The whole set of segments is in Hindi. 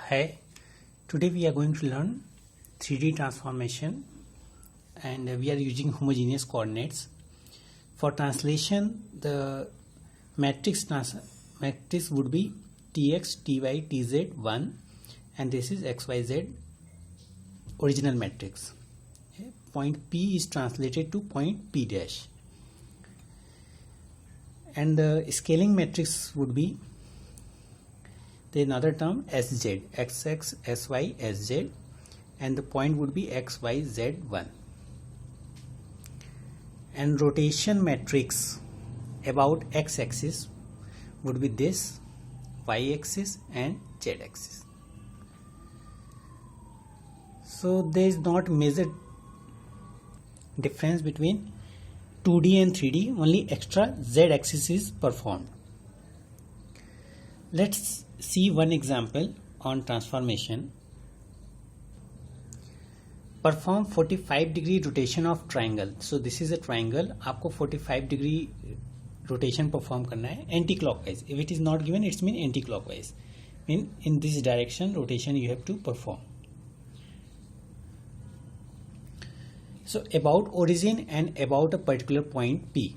Hi, today we are going to learn 3D transformation and we are using homogeneous coordinates. For translation, the matrix would be Tx, Ty, Tz 1 and this is XYZ original matrix. Okay. Point P is translated to point P dash. And the scaling matrix would be the another term Sz, Xx, Sy, Sz, and the point would be XYZ1. And rotation matrix about x-axis would be this, y-axis and z-axis. So there is not major difference between 2D and 3D, only extra z-axis is performed. Let's see one example on transformation. Perform 45-degree rotation of triangle. So this is a triangle. आपको 45-degree rotation perform करना है anti-clockwise. If it is not given, it's mean anti-clockwise. Mean in this direction rotation you have to perform. So about origin and about a particular point P.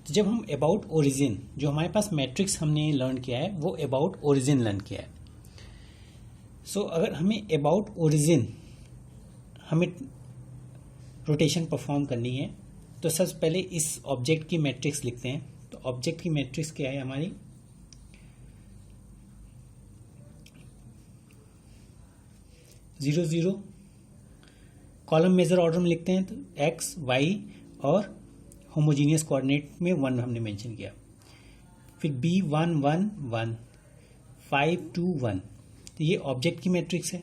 तो जब हम अबाउट ओरिजिन, जो हमारे पास मैट्रिक्स हमने लर्न किया है वो अबाउट ओरिजिन लर्न किया है. सो अगर हमें अबाउट ओरिजिन हमें रोटेशन परफॉर्म करनी है तो सबसे पहले इस ऑब्जेक्ट की मैट्रिक्स लिखते हैं. तो ऑब्जेक्ट की मैट्रिक्स क्या है हमारी, zero zero column major order में लिखते हैं. तो एक्स वाई और होमोजीनियस कोऑर्डिनेट में 1 हमने मेंशन किया. फिर B1 1 1 5 2 1. तो ये ऑब्जेक्ट की मैट्रिक्स है.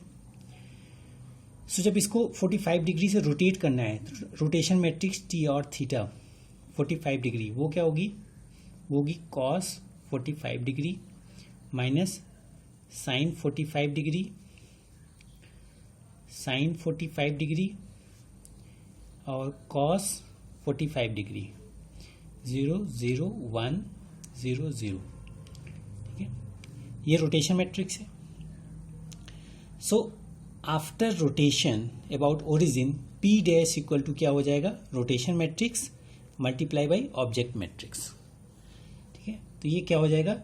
सो जब इसको 45 डिग्री से रोटेट करना है तो रोटेशन मैट्रिक्स T और थीटा 45 डिग्री वो क्या होगी, वो होगी cos 45 degree minus sine 45 degree sine 45 degree और कॉस 45 डिग्री 0 0 1 0 0. ठीक है, ये रोटेशन मैट्रिक्स है. So after rotation about origin P dash equal to क्या हो जाएगा, rotation matrix multiply by object matrix. ठीक है, तो ये क्या हो जाएगा,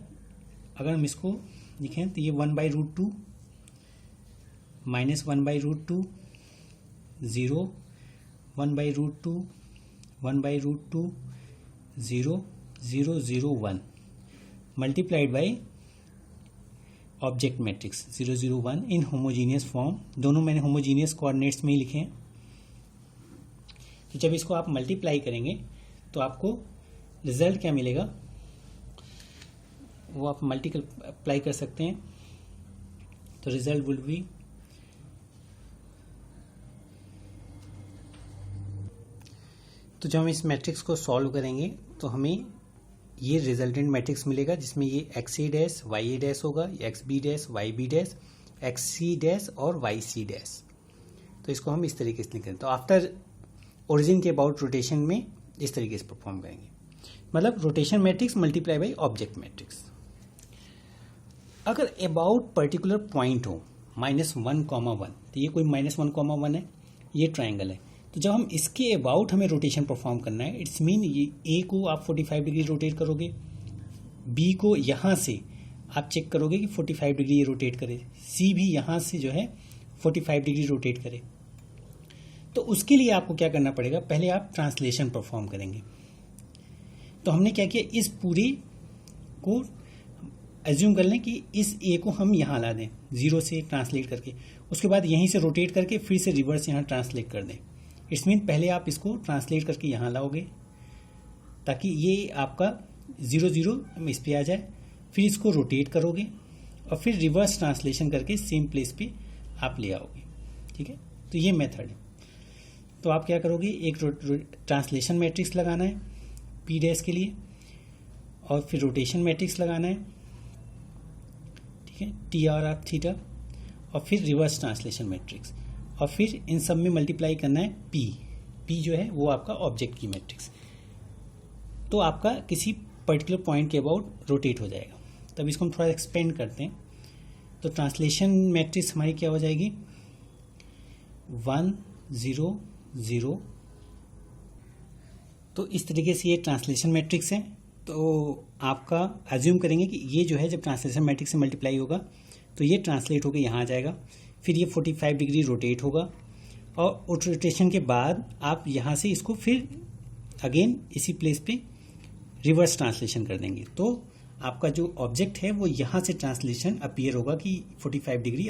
अगर हम इसको लिखें तो ये 1/√2 minus 1/√2 0 1/√2 1/√2 0 0 0 1 multiplied by object matrix 0 0 1 in homogeneous form. दोनों मैंने होमोजीनियस कोऑर्डिनेट्स में ही लिखे हैं. तो जब इसको आप मल्टीप्लाई करेंगे तो आपको रिजल्ट क्या मिलेगा वो आप मल्टीप्लाई कर सकते हैं. तो रिजल्ट विल बी तो जब हम इस मैट्रिक्स को सॉल्व करेंगे तो हमें ये रिजल्टेंट मैट्रिक्स मिलेगा जिसमें ये x A dash y A dash होगा, x B dash y B dash x C dash और वाई सी डैश. तो इसको हम इस तरीके से लिखें. तो आफ्टर ओरिजिन के अबाउट रोटेशन में इस तरीके से परफॉर्म करेंगे, मतलब rotation matrix multiply by object matrix. अगर अबाउट पर्टिकुलर पॉइंट हो -1,1 तो ये कोई -1,1 है, ये ट्राइंगल है. तो जब हम इसके अबाउट हमें रोटेशन परफॉर्म करना है, इट्स मीन ये ए को आप 45 डिग्री रोटेट करोगे, बी को यहाँ से आप चेक करोगे कि 45 डिग्री ये रोटेट करे, सी भी यहाँ से जो है 45 डिग्री रोटेट करे. तो उसके लिए आपको क्या करना पड़ेगा, पहले आप ट्रांसलेशन परफॉर्म करेंगे. तो हमने क्या किया, इस पूरी को एज्यूम कर लें कि इस ए को हम यहाँ ला दें 0 से ट्रांसलेट करके, उसके बाद यहीं से रोटेट करके फिर से रिवर्स यहाँ ट्रांसलेट कर दें. इट्स मीन पहले आप इसको ट्रांसलेट करके यहाँ लाओगे ताकि ये आपका 0 0 इस पे आ जाए. फिर इसको रोटेट करोगे और फिर रिवर्स ट्रांसलेशन करके सेम प्लेस पे आप ले आओगे. ठीक है, तो ये मेथड है. तो आप क्या करोगे, एक ट्रांसलेशन मैट्रिक्स लगाना है P डैश के लिए और फिर रोटेशन मैट्रिक्स लगाना है. ठीक है, T और थीटा और फिर रिवर्स ट्रांसलेशन मैट्रिक्स और फिर इन सब में मल्टीप्लाई करना है P जो है वो आपका ऑब्जेक्ट की मैट्रिक्स. तो आपका किसी पर्टिकुलर पॉइंट के अबाउट रोटेट हो जाएगा. तब इसको हम थोड़ा एक्सपेंड करते हैं. तो ट्रांसलेशन मैट्रिक्स हमारी क्या हो जाएगी 1 0 0। तो इस तरीके से ये ट्रांसलेशन मैट्रिक्स है। तो आपका एज्यूम करेंगे कि ये जो है जब ट्रांसलेशन मैट्रिक्स से मल्टीप्लाई होगा तो ये ट्रांसलेट होकर यहाँ आ जाएगा, फिर ये 45 डिग्री रोटेट होगा और रोटेशन के बाद आप यहाँ से इसको फिर अगेन इसी प्लेस पे रिवर्स ट्रांसलेशन कर देंगे। तो आपका जो ऑब्जेक्ट है वो यहाँ से ट्रांसलेशन अपीयर होगा कि 45 डिग्री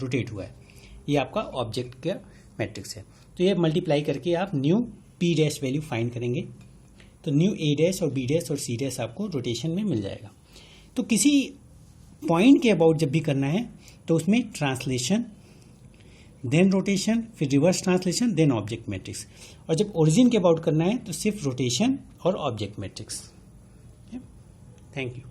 रोटेट हुआ है। ये आपका ऑब्जेक्ट का मैट्रिक्स है। तो ये मल्टीप्लाई करके आप new P dash value find करेंगे, तो न्यू ए डैश और बी डैश और सी डैश आपको रोटेशन में मिल जाएगा। तो किसी पॉइंट के अबाउट जब भी करना है तो उसमें ट्रांसलेशन, देन रोटेशन, फिर reverse translation, then object matrix. और जब ओरिजिन के अबाउट करना है तो सिर्फ रोटेशन और ऑब्जेक्ट मैट्रिक्स। Thank you.